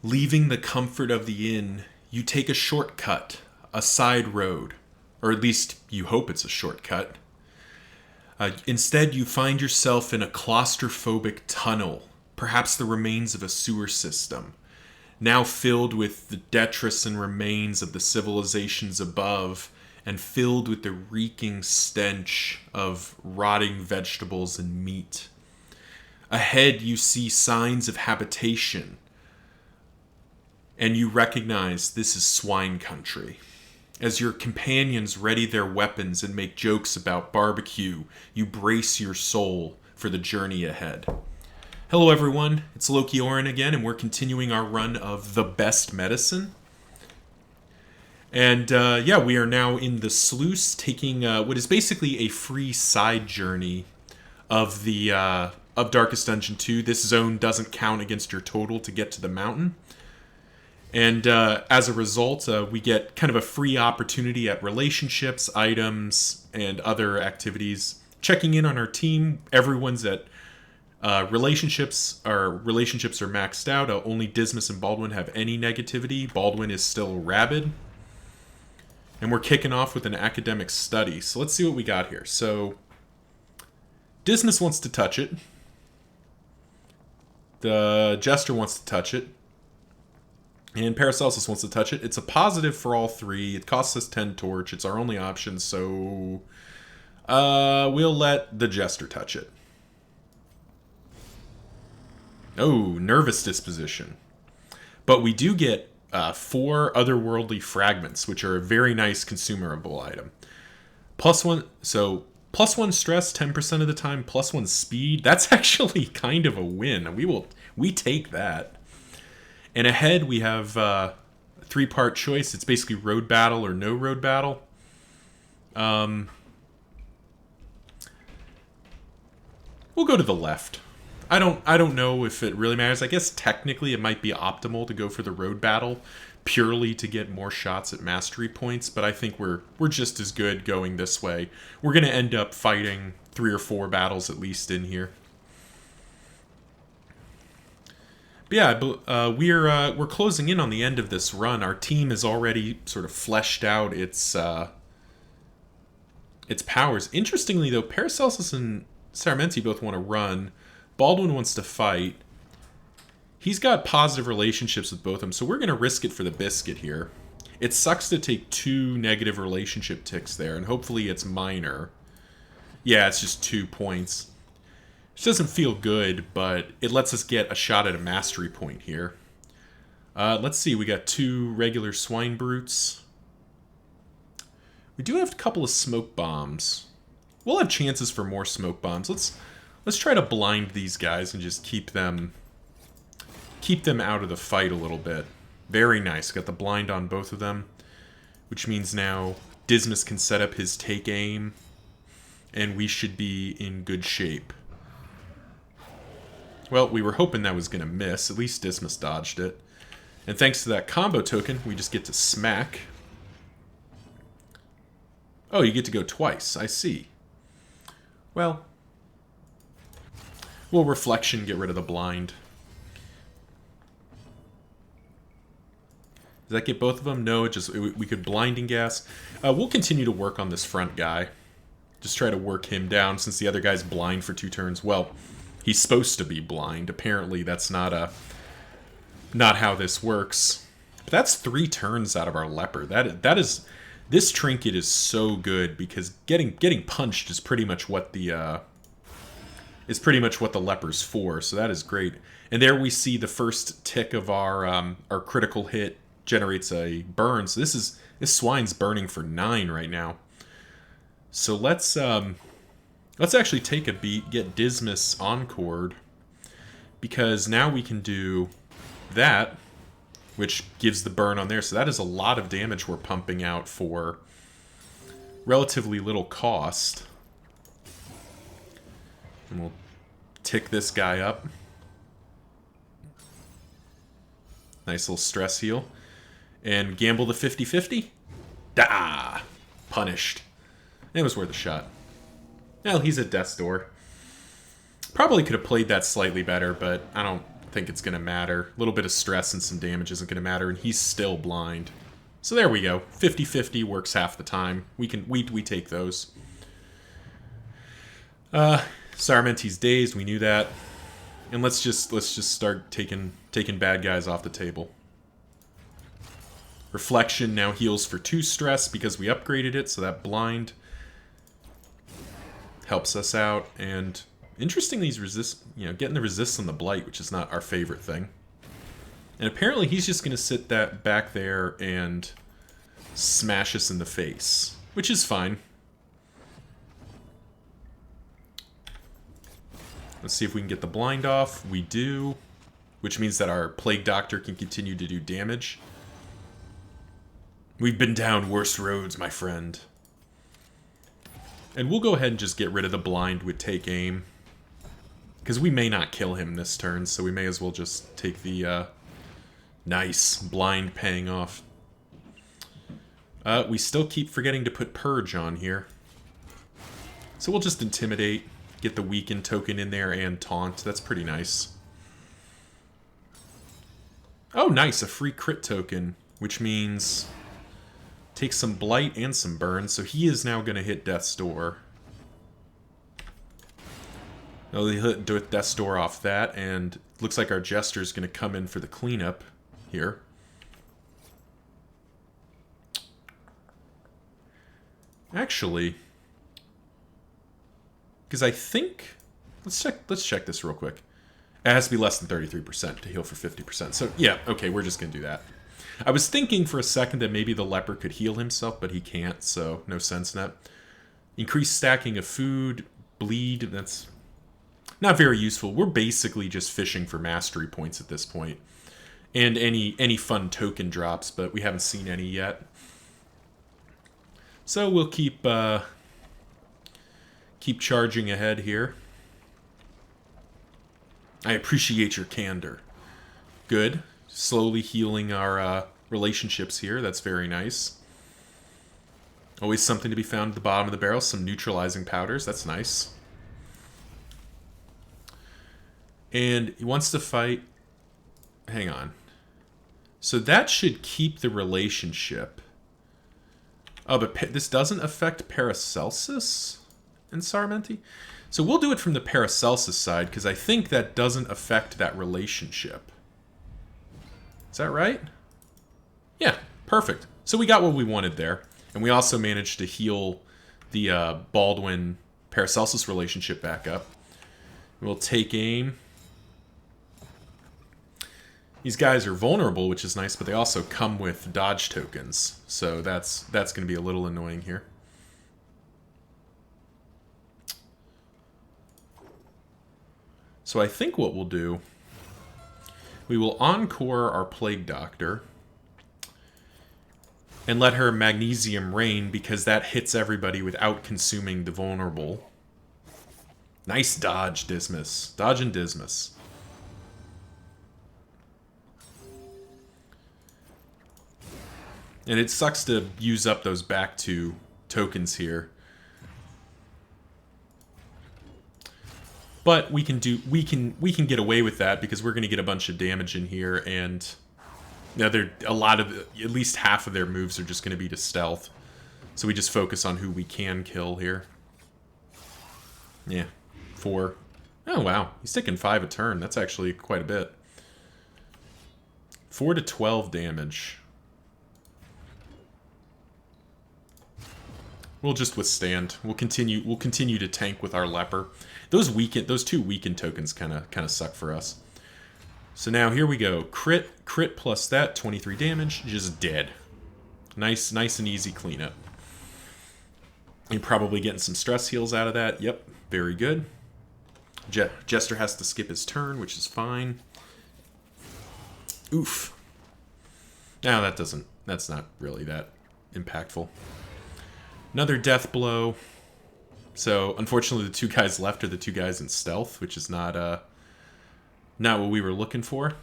Leaving the comfort of the inn, you take a shortcut, a side road, or at least you hope it's a shortcut. Instead, you find yourself in a claustrophobic tunnel, perhaps the remains of a sewer system, now filled with the detritus and remains of the civilizations above, and filled with the reeking stench of rotting vegetables and meat. Ahead, you see signs of habitation, and you recognize this is swine country. As your companions ready their weapons and make jokes about barbecue, you brace your soul for the journey ahead. Hello everyone, it's Loki Oren again, and we're continuing our run of The Best Medicine. And we are now in the Sluice, taking what is basically a free side journey of the of Darkest Dungeon 2. This zone doesn't count against your total to get to the mountain. And as a result, we get kind of a free opportunity at relationships, items, and other activities. Checking in on our team, everyone's at relationships. Our relationships are maxed out. Only Dismas and Baldwin have any negativity. Baldwin is still rabid. And we're kicking off with an academic study. So let's see what we got here. So Dismas wants to touch it. The Jester wants to touch it. And Paracelsus wants to touch it. It's a positive for all three. It costs us 10 torch. It's our only option, so we'll let the Jester touch it. Oh, nervous disposition. But we do get 4 otherworldly fragments, which are a very nice consumable item. +1, so +1 stress 10% of the time, +1 speed. That's actually kind of a win. We take that. And ahead we have a 3-part choice. It's basically road battle or no road battle. We'll go to the left. I don't know if it really matters. I guess technically it might be optimal to go for the road battle purely to get more shots at mastery points, but I think we're just as good going this way. We're going to end up fighting 3 or 4 battles at least in here. But yeah, we're closing in on the end of this run. Our team has already sort of fleshed out its powers. Interestingly, though, Paracelsus and Saramenti both want to run. Baldwin wants to fight. He's got positive relationships with both of them, so we're going to risk it for the biscuit here. It sucks to take 2 negative relationship ticks there, and hopefully it's minor. Yeah, it's just 2 points. Which doesn't feel good, but it lets us get a shot at a mastery point here. Let's see, we got 2 regular swine brutes. We do have a couple of smoke bombs. We'll have chances for more smoke bombs. Let's try to blind these guys and just keep them out of the fight a little bit. Very nice. Got the blind on both of them, which means now Dismas can set up his take aim, and we should be in good shape. Well, we were hoping that was going to miss. At least Dismas dodged it. And thanks to that combo token, we just get to smack. Oh, you get to go twice. I see. Well, we'll reflection, get rid of the blind. Does that get both of them? No, we could blinding gas. We'll continue to work on this front guy. Just try to work him down since the other guy's blind for 2 turns. Well, he's supposed to be blind. Apparently, that's not how this works. But that's 3 turns out of our leper. That is this trinket is so good because getting punched is pretty much what the leper's for. So that is great. And there we see the first tick of our critical hit generates a burn. So this swine's burning for 9 right now. So let's actually take a beat, get Dismas encored, because now we can do that, which gives the burn on there. So that is a lot of damage we're pumping out for relatively little cost. And we'll tick this guy up. Nice little stress heal. And gamble the 50-50. Da! Punished. It was worth a shot. Well, he's at death's door. Probably could have played that slightly better, but I don't think it's going to matter. A little bit of stress and some damage isn't going to matter, and he's still blind. So there we go. 50-50 works half the time. We take those. Saramenti's dazed. We knew that. And let's just start taking bad guys off the table. Reflection now heals for 2 stress because we upgraded it, so that blind helps us out. And interestingly, he's getting the resist on the blight, which is not our favorite thing. And apparently he's just going to sit that back there and smash us in the face, which is fine. Let's see if we can get the blind off. We do, which means that our Plague Doctor can continue to do damage. We've been down worse roads, my friend. And we'll go ahead and just get rid of the blind with Take Aim. Because we may not kill him this turn, so we may as well just take the nice blind paying off. We still keep forgetting to put Purge on here. So we'll just Intimidate, get the Weaken token in there, and Taunt. That's pretty nice. Oh, nice, a free crit token, which means take some Blight and some Burn, so he is now going to hit Death's Door. Oh, they hit Death's Door off that, and looks like our Jester is going to come in for the cleanup here. Actually, because I think let's check this real quick. It has to be less than 33% to heal for 50%. So yeah, okay, we're just gonna do that. I was thinking for a second that maybe the leper could heal himself, but he can't, so no sense in that. Increased stacking of food, bleed, that's not very useful. We're basically just fishing for mastery points at this point. And any fun token drops, but we haven't seen any yet. So we'll keep charging ahead here. I appreciate your candor. Good. Slowly healing our relationships here. That's very nice. Always something to be found at the bottom of the barrel. Some neutralizing powders. That's nice. And he wants to fight... Hang on. So that should keep the relationship... Oh, but this doesn't affect Paracelsus and Saramenti? So we'll do it from the Paracelsus side, because I think that doesn't affect that relationship. Is that right? Yeah, perfect. So we got what we wanted there. And we also managed to heal the Baldwin-Paracelsus relationship back up. We'll take aim. These guys are vulnerable, which is nice, but they also come with dodge tokens. So that's going to be a little annoying here. So I think what we'll do, we will encore our Plague Doctor and let her Magnesium Rain, because that hits everybody without consuming the vulnerable. Nice dodge, Dismas. Dodge and Dismas. And it sucks to use up those back 2 tokens here. But we can get away with that because we're going to get a bunch of damage in here, and at least half of their moves are just going to be to stealth. So we just focus on who we can kill here. Yeah, 4. Oh wow, he's taking 5 a turn. That's actually quite a bit. 4 to 12 damage. We'll just withstand. We'll continue to tank with our leper. Those 2 weakened tokens kind of suck for us. So now here we go. Crit plus that 23 damage, just dead. Nice and easy cleanup. You're probably getting some stress heals out of that. Yep, very good. Jester has to skip his turn, which is fine. Oof. Now that's not really that impactful. Another death blow. So, unfortunately, the 2 guys left are the 2 guys in stealth, which is not what we were looking for.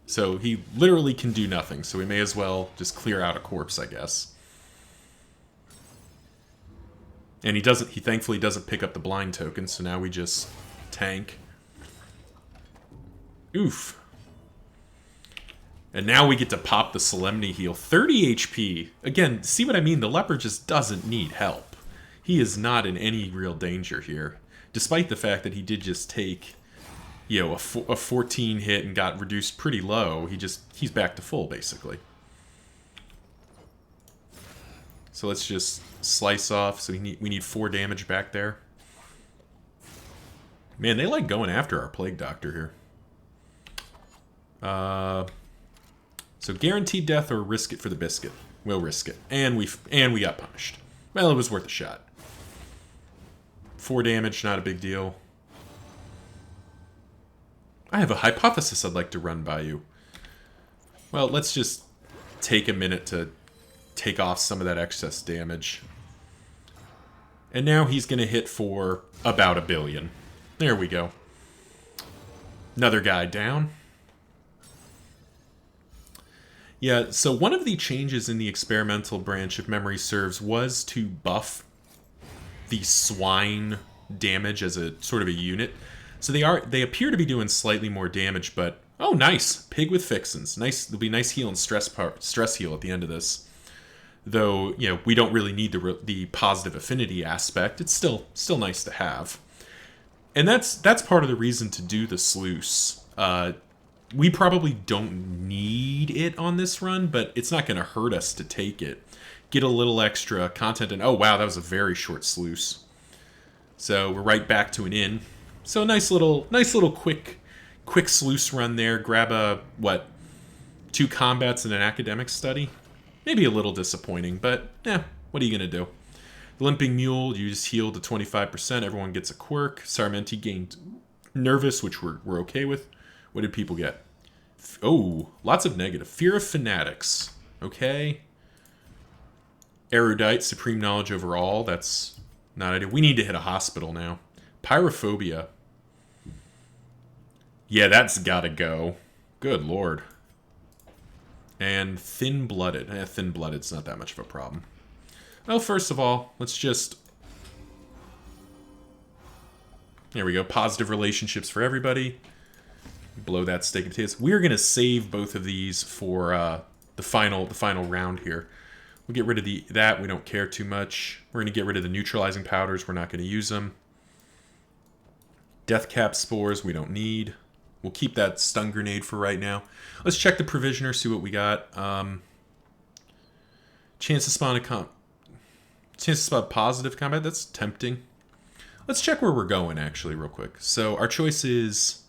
So, he literally can do nothing, so we may as well just clear out a corpse, I guess. And he thankfully doesn't pick up the blind token, so now we just tank. Oof. And now we get to pop the Solemnity heal. 30 HP. Again, see what I mean? The leper just doesn't need help. He is not in any real danger here. Despite the fact that he did just take, you know, a 14 hit and got reduced pretty low. He's back to full, basically. So let's just slice off. So we need 4 damage back there. Man, they like going after our Plague Doctor here. So guaranteed death or risk it for the biscuit. We'll risk it. And we got punished. Well, it was worth a shot. 4 damage, not a big deal. I have a hypothesis I'd like to run by you. Well, let's just take a minute to take off some of that excess damage. And now he's going to hit for about 1 billion. There we go. Another guy down. Yeah, so one of the changes in the experimental branch, if memory serves, was to buff the swine damage as a sort of a unit. So they appear to be doing slightly more damage, but oh, nice. Pig with fixins. Nice. There'll be nice heal and stress heal at the end of this. Though, you know, we don't really need the positive affinity aspect. It's still nice to have. And that's part of the reason to do the Sluice. We probably don't need it on this run, but it's not going to hurt us to take it. Get a little extra content, and oh wow, that was a very short Sluice. So we're right back to an inn. So nice little quick Sluice run there. Grab a 2 combats and an academic study. Maybe a little disappointing, but what are you gonna do? The Limping Mule, you just heal to 25%. Everyone gets a quirk. Sarmenti gained Nervous, which we're okay with. What did people get? Oh, lots of negative. Fear of Fanatics. Okay. Erudite, Supreme Knowledge over all. That's not ideal. We need to hit a hospital now. Pyrophobia. Yeah, that's gotta go. Good lord. And Thin-Blooded. Thin-Blooded's not that much of a problem. Well, first of all, let's just... There we go. Positive relationships for everybody. Blow that steak and potatoes. We're going to save both of these for the final round here. We'll get rid of that. We don't care too much. We're going to get rid of the neutralizing powders. We're not going to use them. Death Cap Spores we don't need. We'll keep that stun grenade for right now. Let's check the Provisioner, see what we got. Chance to spawn positive combat. That's tempting. Let's check where we're going, actually, real quick. So our choice is...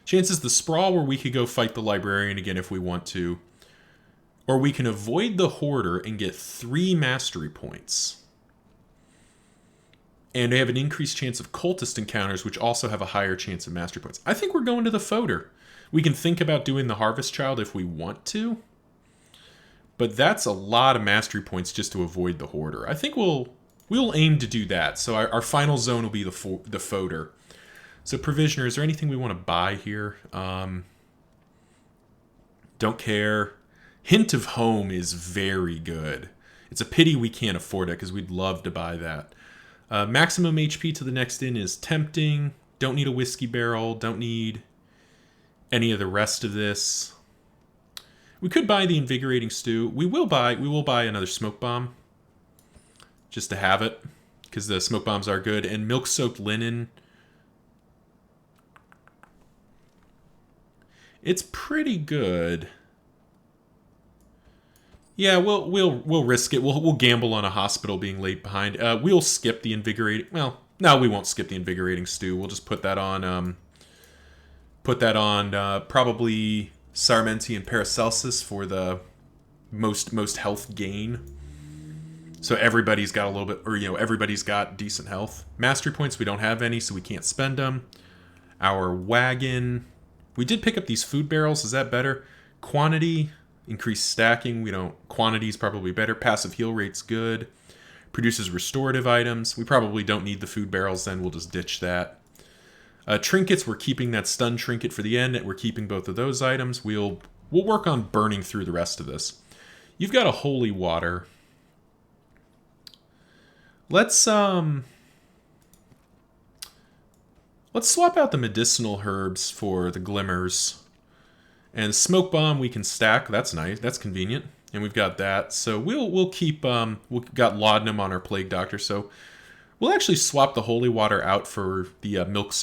Chances the Sprawl, where we could go fight the Librarian again if we want to. Or we can avoid the Hoarder and get 3 mastery points. And they have an increased chance of cultist encounters, which also have a higher chance of mastery points. I think we're going to the Fodder. We can think about doing the Harvest Child if we want to. But that's a lot of mastery points just to avoid the Hoarder. I think we'll aim to do that. So our final zone will be the Fodder. So Provisioner, is there anything we want to buy here? Don't care. Hint of Home is very good. It's a pity we can't afford it because we'd love to buy that. Maximum HP to the next inn is tempting. Don't need a whiskey barrel. Don't need any of the rest of this. We could buy the Invigorating Stew. We will buy another Smoke Bomb. Just to have it. Because the Smoke Bombs are good. And Milk-Soaked Linen. It's pretty good. Yeah, we'll risk it. We'll gamble on a hospital being late behind. We'll skip the Invigorating... Well, no, we won't skip the Invigorating Stew. We'll just put that on... probably Sarmenti and Paracelsus for the most health gain. So everybody's got a little bit... Or, everybody's got decent health. Mastery points, we don't have any, so we can't spend them. Our wagon... We did pick up these food barrels. Is that better? Quantity... Increased stacking, we don't... Quantity is probably better. Passive heal rate's good. Produces restorative items. We probably don't need the food barrels then. We'll just ditch that. Trinkets, we're keeping that stun trinket for the end. We're keeping both of those items. We'll work on burning through the rest of this. You've got a holy water. Let's swap out the medicinal herbs for the glimmers. And smoke bomb we can stack. That's nice. That's convenient. And we've got that. So we'll keep we've got laudanum on our plague doctor. So we'll actually swap the holy water out for the milk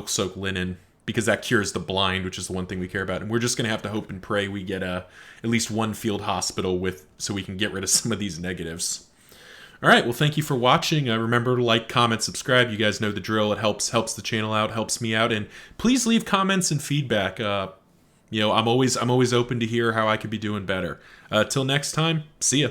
soaked linen, because that cures the blind, which is the one thing we care about. And we're just gonna have to hope and pray we get at least one field hospital so we can get rid of some of these negatives. All right, well, thank you for watching. Remember to like, comment, subscribe. You guys know the drill. It helps the channel out, helps me out, and please leave comments and feedback. I'm always open to hear how I could be doing better. Till next time, see ya.